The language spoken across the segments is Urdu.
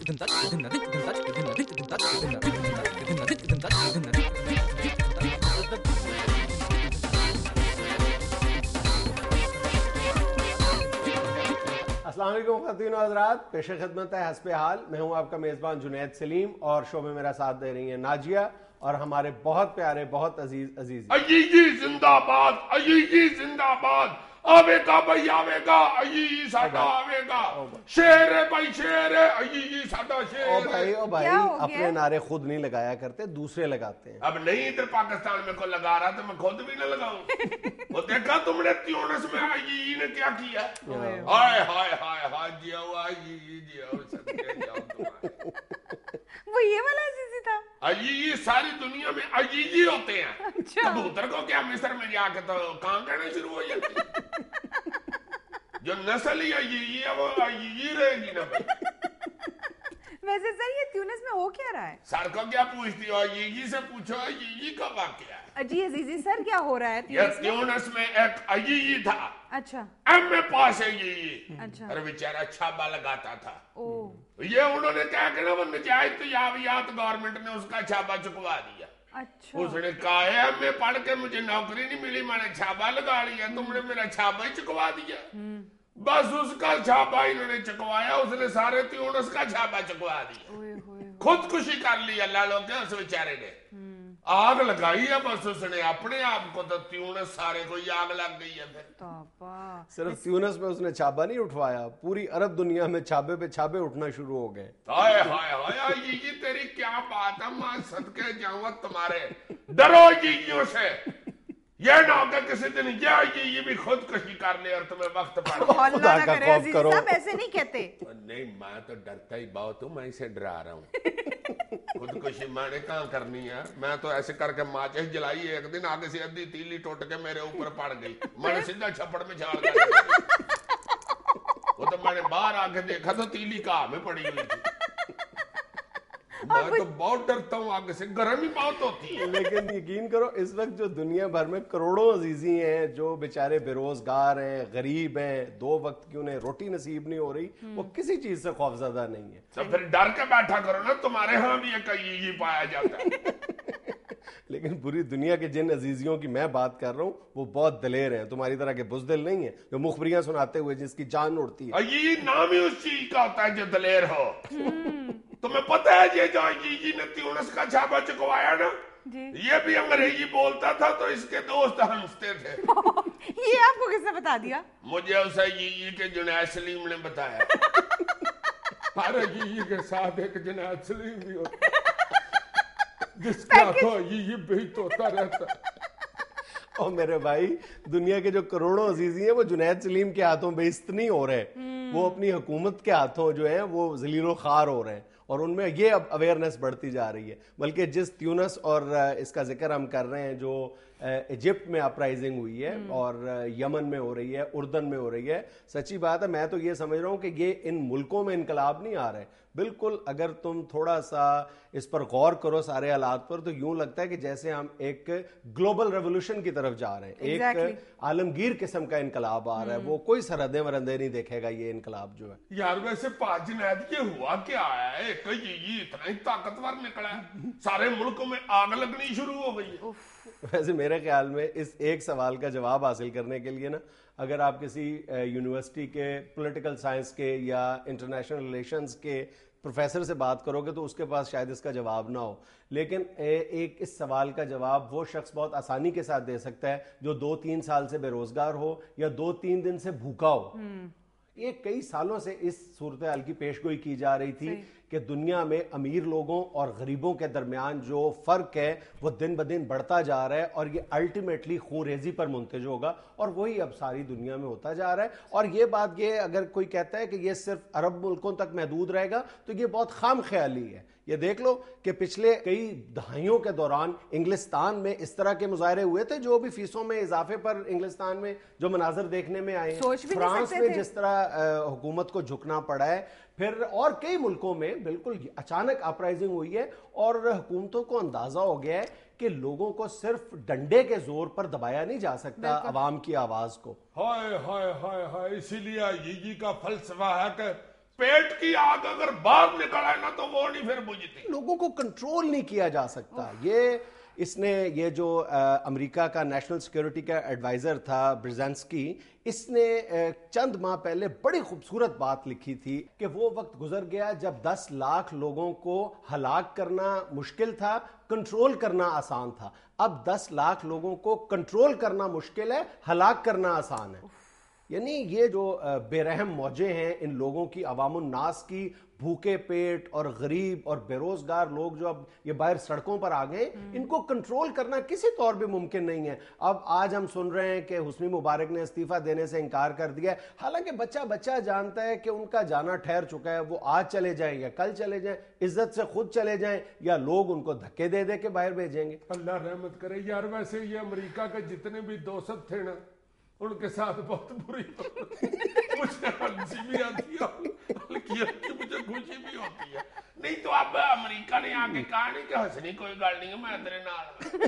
السلام علیکم خواتین و حضرات، پیش خدمت ہے حسب حال. میں ہوں آپ کا میزبان جنید سلیم اور شو میں میرا ساتھ دے رہی ہیں ناجیہ اور ہمارے بہت پیارے بہت عزیز عزیزی زندہ باد، عزیزی زندہ باد. آوے گا بھائی آوے گا، عزیزی ساڈا آوے گا. شیر ہے بھائی شیر ہے، عزیزی ساڈا شیر ہے. او بھائی اپنے نعرے خود نہیں لگایا کرتے، دوسرے لگاتے ہیں. اب نہیں ادھر پاکستان میں کو لگا رہا تو میں خود بھی نہ لگاؤں. وہ دیکھا تم نے تیونس میں عزیزی نے کیا کیا؟ ہائے ہائے ہائے ہائے جیو عزیزی جیو صدقے جاؤ تمہارے. وہ یہ والا عزیزی تھا. عزیزی ساری دنیا میں عزیزی ہوتے ہیں. کبوتر کو کیا مصر میں جا کے تو کہاں کہنا شروع ہو جاتی ہے. جو نسل ہی عزیزی ہے وہ عزیزی رہے گی نا بھائی. ویسے سر یہ تیونس میں ہو کیا رہا ہے؟ سر کو کیا پوچھتی ہو؟ عزیزی سے پوچھو عزیزی کا واقعہ ہے. جی عزیزی سر کیا ہو رہا ہے تیونس میں ایک عزیزی تھا. اچھا ایم اے پاس عزیزی. اچھا اور بیچارہ چھابا لگاتا تھا. او یہ انہوں نے کیا کہ نا وہ نجائز تجاویات گورنمنٹ نے اس کا چھابا چکوا دیا. اچھا اس نے کہا ہے ایم اے پڑھ کے مجھے نوکری نہیں ملی، میں نے چھابا لگا لیا، تم نے میرا چھابا ہی چکوا دیا. بس اس کا چھاپا انہوں نے چکوایا، اس نے سارے تیونس کا چھاپا چکوا دیا. خودکشی کر لی اللہ لوگ کے. اس بیچارے نے آگ لگائی ہے، بس اس نے اپنے آپ کو. تو تیونس سارے کو آگ لگ گئی ہے. پھر صرف تیونس میں اس نے چھابا نہیں اٹھوایا، پوری عرب دنیا میں چھابے پہ چھابے اٹھنا شروع ہو گئے. ہائے ہائے ہائے یہ تیری کیا بات ہے. میں صدقے جاؤں تمہارے. ڈرو جیوں سے، یہ نہ ہو کہ کسی دن یہ بھی خودکشی کر لے اور تمہیں وقت پڑ. خدا کا خوف کرو. ایسے نہیں کہتے. نہیں میں تو ڈرتا ہی بہت ہوں، میں اسے ڈرا رہا ہوں. خودکشی میں نے کہاں کرنی ہے. میں تو ایسے کر کے ماچس جلائی، ایک دن آگے سے ادھی تیلی ٹوٹ کے میرے اوپر پڑ گئی. میں نے سیدھا چھپڑ میں چھاڑ کر وہ تو میں نے باہر آ کے دیکھا تو تیلی کہاں میں پڑی ہوئی تھی. میں تو بہت ڈرتا ہوں آگے سے، گرمی بہت ہوتی ہے. لیکن یقین کرو اس وقت جو دنیا بھر میں کروڑوں عزیزی ہیں جو بیچارے بے روزگار ہیں، غریب ہیں، 2 وقت کی انہیں روٹی نصیب نہیں ہو رہی، وہ کسی چیز سے خوفزدہ نہیں ہے. تو پھر ڈر کے بیٹھا کرو نا، تمہارے ہاں بھی ایک عزیزی پایا جاتا ہے. لیکن پوری دنیا کے جن عزیزیوں کی میں بات کر رہا ہوں وہ بہت دلیر ہیں، تمہاری طرح کے بزدل نہیں ہیں جو مخبریاں سناتے ہوئے جس کی جان اڑتی ہے. عزیزی نام ہی اس چیز کا ہوتا ہے جو دلیر ہو. تمہیں پتہ ہے یہ جو عزیزی نے تیونس کا چھاپا چکوایا نا، یہ بھی انگریزی بولتا تھا تو اس کے دوست ہنستے تھے. یہ آپ کو کس نے بتا دیا؟ مجھے اس عزیزی کے جنید سلیم نے بتایا. ہر عزیزی کے ساتھ ایک جنید سلیم بھی ہوتا ہے جس کا تو عزیزی بیت ہوتا رہتا ہے. اور میرے بھائی دنیا کے جو کروڑوں عزیزی ہیں وہ جنید سلیم کے ہاتھوں بیست نہیں ہو رہے، وہ اپنی حکومت کے ہاتھوں جو ہیں وہ ذلیل و خوار ہو رہے ہیں. اور ان میں یہ اب اویئرنیس بڑھتی جا رہی ہے. بلکہ جس تیونس اور اس کا ذکر ہم کر رہے ہیں جو ایجپٹ میں اپرائزنگ ہوئی ہے اور یمن میں ہو رہی ہے، اردن میں ہو رہی ہے، سچی بات ہے میں تو یہ سمجھ رہا ہوں کہ یہ ان ملکوں میں انقلاب نہیں آ رہے. بالکل اگر تم تھوڑا سا اس پر غور کرو سارے حالات پر تو یوں لگتا ہے کہ جیسے ہم ایک گلوبل ریولوشن کی طرف جا رہے ہیں. ایک عالمگیر قسم کا انقلاب آ رہا ہے. وہ کوئی سرحدیں ورندیں نہیں دیکھے گا یہ انقلاب جو ہے. یار ویسے پاک جنید یہ ہوا کیا ہے؟ ایک عزیزی اتنا ہی طاقتور نکلا ہے، سارے ملکوں میں آگ لگنی شروع ہو گئی. ویسے میرے خیال میں اس ایک سوال کا جواب حاصل کرنے کے لیے نا اگر آپ کسی یونیورسٹی کے پولیٹیکل سائنس کے یا انٹرنیشنل ریلیشنز کے پروفیسر سے بات کرو گے تو اس کے پاس شاید اس کا جواب نہ ہو. لیکن ایک اس سوال کا جواب وہ شخص بہت آسانی کے ساتھ دے سکتا ہے جو 2-3 سال سے بے روزگار ہو یا 2-3 دن سے بھوکا ہو. یہ کئی سالوں سے اس صورتحال کی پیشگوئی کی جا رہی تھی کہ دنیا میں امیر لوگوں اور غریبوں کے درمیان جو فرق ہے وہ دن بدن بڑھتا جا رہا ہے اور یہ الٹیمیٹلی خون ریزی پر منتج ہوگا اور وہی اب ساری دنیا میں ہوتا جا رہا ہے. اور یہ بات یہ اگر کوئی کہتا ہے کہ یہ صرف عرب ملکوں تک محدود رہے گا تو یہ بہت خام خیالی ہے. یہ دیکھ لو کہ پچھلے کئی دہائیوں کے دوران انگلستان میں اس طرح کے مظاہرے ہوئے تھے جو بھی فیسوں میں اضافے پر انگلستان میں جو مناظر دیکھنے میں آئے ہیں. فرانس میں جس طرح حکومت کو جھکنا پڑا ہے، پھر اور کئی ملکوں میں بالکل اچانک اپرائزنگ ہوئی ہے اور حکومتوں کو اندازہ ہو گیا ہے کہ لوگوں کو صرف ڈنڈے کے زور پر دبایا نہیں جا سکتا عوام کی آواز کو. ہائے ہائے ہائے ہائے، اسی لیے یہ کا فلسفہ ہے کہ پیٹ کی آگ اگر باہر نکل آئے نا تو وہ نہیں پھر بجھتی. لوگوں کو کنٹرول نہیں کیا جا سکتا. اس نے یہ جو امریکہ کا نیشنل سیکیورٹی کا ایڈوائزر تھا برزینسکی, اس نے چند ماہ پہلے بڑی خوبصورت بات لکھی تھی کہ وہ وقت گزر گیا جب 10 لاکھ لوگوں کو ہلاک کرنا مشکل تھا, کنٹرول کرنا آسان تھا. اب 10 لاکھ لوگوں کو کنٹرول کرنا مشکل ہے, ہلاک کرنا آسان ہے. یعنی یہ جو بے رحم موجیں ہیں ان لوگوں کی, عوام الناس کی, بھوکے پیٹ اور غریب اور بے روزگار لوگ جو اب یہ باہر سڑکوں پر آ گئے, ان کو کنٹرول کرنا کسی طور بھی ممکن نہیں ہے. اب آج ہم سن رہے ہیں کہ حسنی مبارک نے استعفیٰ دینے سے انکار کر دیا ہے, حالانکہ بچہ جانتا ہے کہ ان کا جانا ٹھہر چکا ہے. وہ آج چلے جائیں یا کل چلے جائیں, عزت سے خود چلے جائیں یا لوگ ان کو دھکے دے دے کے باہر بھیجیں گے. اللہ رحمت کرے یار. ویسے یہ امریکہ کے جتنے بھی دوست تھے نا, ان کے ساتھ بہت بری مجھے ہنسی بھی آتی ہے, مجھے خوشی بھی ہوتی ہے. نہیں تو اب امریکہ نے آ کے کہا نہیں کہ ہنسنی کوئی گل نہیں ہے, میں تیرے نال.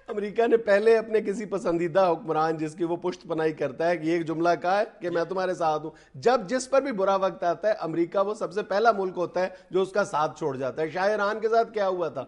امریکہ نے پہلے اپنے کسی پسندیدہ حکمران جس کی وہ پشت پناہی کرتا ہے کہ ایک جملہ کہا ہے کہ میں تمہارے ساتھ ہوں. جب جس پر بھی برا وقت آتا ہے امریکہ وہ سب سے پہلا ملک ہوتا ہے جو اس کا ساتھ چھوڑ جاتا ہے. شاہ ایران کے ساتھ کیا ہوا تھا؟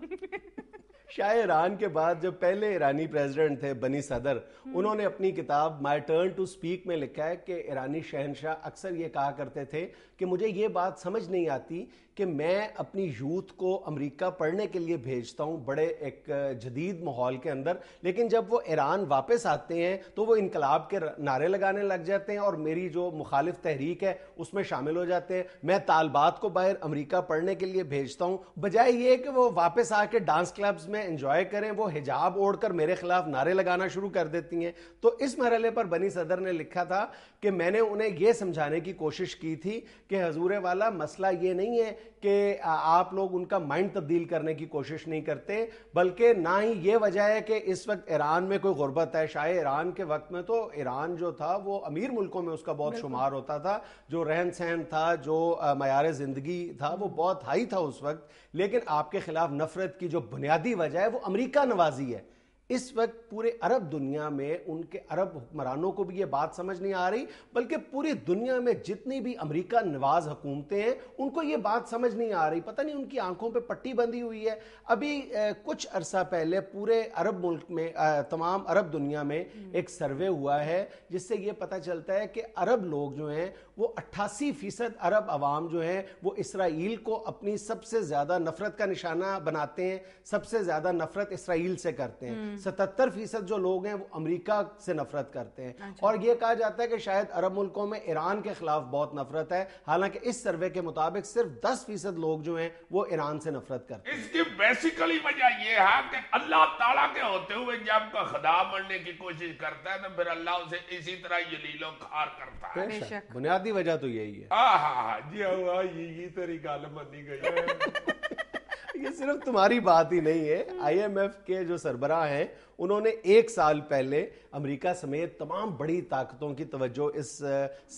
شاہ ایران کے بعد جب پہلے ایرانی پریزیڈنٹ تھے بنی صدر, انہوں نے اپنی کتاب مائی ٹرن ٹو سپیک میں لکھا ہے کہ ایرانی شہنشاہ اکثر یہ کہا کرتے تھے کہ مجھے یہ بات سمجھ نہیں آتی کہ میں اپنی یوتھ کو امریکہ پڑھنے کے لیے بھیجتا ہوں بڑے ایک جدید ماحول کے اندر, لیکن جب وہ ایران واپس آتے ہیں تو وہ انقلاب کے نعرے لگانے لگ جاتے ہیں اور میری جو مخالف تحریک ہے اس میں شامل ہو جاتے ہیں. میں طالبات کو باہر امریکہ پڑھنے کے لیے بھیجتا ہوں, بجائے یہ کہ وہ واپس آ کے ڈانس کلبز میں انجوائے کریں, وہ حجاب اوڑھ کر میرے خلاف نعرے لگانا شروع کر دیتی ہیں. تو اس مرحلے پر بنی صدر نے لکھا تھا کہ میں نے انہیں یہ سمجھانے کی کوشش کی تھی کہ حضور والا مسئلہ یہ نہیں ہے کہ آپ لوگ ان کا مائنڈ تبدیل کرنے کی کوشش نہیں کرتے, بلکہ نہ ہی یہ وجہ ہے کہ اس وقت ایران میں کوئی غربت ہے. شاہ ایران کے وقت میں تو ایران جو تھا وہ امیر ملکوں میں اس کا بہت شمار ہوتا تھا, جو رہن سہن تھا, جو معیار زندگی تھا وہ بہت ہائی تھا اس وقت. لیکن آپ کے خلاف نفرت کی جو بنیادی وجہ ہے وہ امریکہ نوازی ہے. اس وقت پورے عرب دنیا میں ان کے عرب حکمرانوں کو بھی یہ بات سمجھ نہیں آ رہی, بلکہ پوری دنیا میں جتنی بھی امریکہ نواز حکومتیں ہیں ان کو یہ بات سمجھ نہیں آ رہی. پتہ نہیں ان کی آنکھوں پہ پٹی بندھی ہوئی ہے. ابھی کچھ عرصہ پہلے پورے عرب ملک میں, تمام عرب دنیا میں ایک سروے ہوا ہے جس سے یہ پتہ چلتا ہے کہ عرب لوگ جو ہیں وہ 88% عرب عوام جو ہیں وہ اسرائیل کو اپنی سب سے زیادہ نفرت کا نشانہ بناتے ہیں, سب سے زیادہ نفرت اسرائیل سے کرتے ہیں. 77% جو لوگ ہیں وہ امریکہ سے نفرت کرتے ہیں. اور یہ کہا جاتا ہے کہ شاید عرب ملکوں میں ایران کے خلاف بہت نفرت ہے, حالانکہ اس سروے کے مطابق صرف 10% لوگ جو ہیں وہ ایران سے نفرت کرتے ہیں. اس کی بیسیکلی وجہ یہ ہے کہ اللہ تعالیٰ کے ہوتے ہوئے جب کا خدا بننے کی کوشش کرتا ہے تو پھر اللہ اسے اسی طرح یلیل و کھار کرتا ہے. بنیادی وجہ تو یہی ہے. جی ہوا یہ تیری گال مانی گئی ہے. یہ صرف تمہاری بات ہی نہیں ہے, آئی ایم ایف کے جو سربراہ ہیں انہوں نے 1 سال پہلے امریکہ سمیت تمام بڑی طاقتوں کی توجہ اس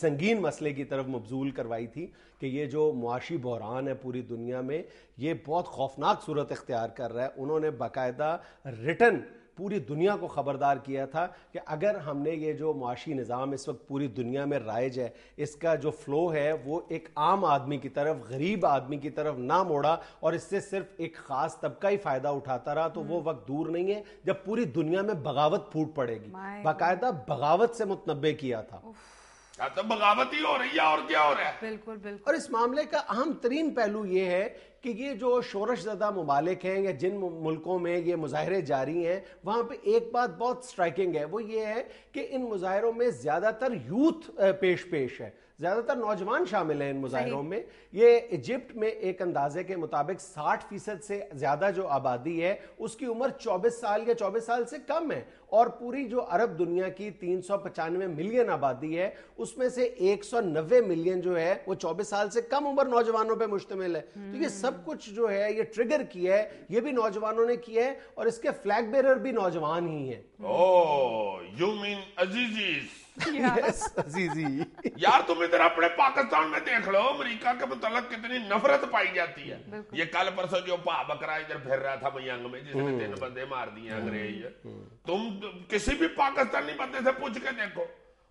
سنگین مسئلے کی طرف مبذول کروائی تھی کہ یہ جو معاشی بحران ہے پوری دنیا میں یہ بہت خوفناک صورت اختیار کر رہا ہے. انہوں نے باقاعدہ ریٹن پوری دنیا کو خبردار کیا تھا کہ اگر ہم نے یہ جو معاشی نظام اس وقت پوری دنیا میں رائج ہے اس کا جو فلو ہے وہ ایک عام آدمی کی طرف, غریب آدمی کی طرف نہ موڑا اور اس سے صرف ایک خاص طبقہ ہی فائدہ اٹھاتا رہا, تو وہ وقت دور نہیں ہے جب پوری دنیا میں بغاوت پھوٹ پڑے گی. باقاعدہ بغاوت سے متنبع کیا تھا. تو بغاوت ہی ہو رہی ہے اور کیا ہو رہا ہے. بالکل بالکل. اور اس معاملے کا اہم ترین پہلو یہ ہے کہ یہ جو شورش زدہ ممالک ہیں یا جن ملکوں میں یہ مظاہرے جاری ہیں وہاں پہ ایک بات بہت سٹرائکنگ ہے, وہ یہ ہے کہ ان مظاہروں میں زیادہ تر یوتھ پیش ہے, زیادہ تر نوجوان شامل ہیں ان مظاہروں میں. یہ ایجپٹ میں ایک اندازے کے مطابق 60% سے زیادہ جو آبادی ہے اس کی عمر 24 سال یا 24 سال سے کم ہے, اور پوری جو عرب دنیا کی 395 ملین آبادی ہے اس میں سے 190 ملین جو ہے وہ 24 سال سے کم عمر نوجوانوں پہ مشتمل ہے. تو یہ سب کچھ جو ہے یہ ٹریگر کیا ہے, یہ بھی نوجوانوں نے کیا ہے, اور اس کے فلیگ بیرر بھی نوجوان ہی ہیں. You mean عزیزیز. عزیزی یار تم ادھر اپنے پاکستان میں دیکھ لو امریکہ کے متعلق کتنی نفرت پائی جاتی ہے. یہ کل پرسوں جو بکرا ادھر پھر رہا تھا میانگ میں جس نے 3 بندے مار دیے انگریز, تم کسی بھی پاکستانی بندے سے پوچھ کے دیکھو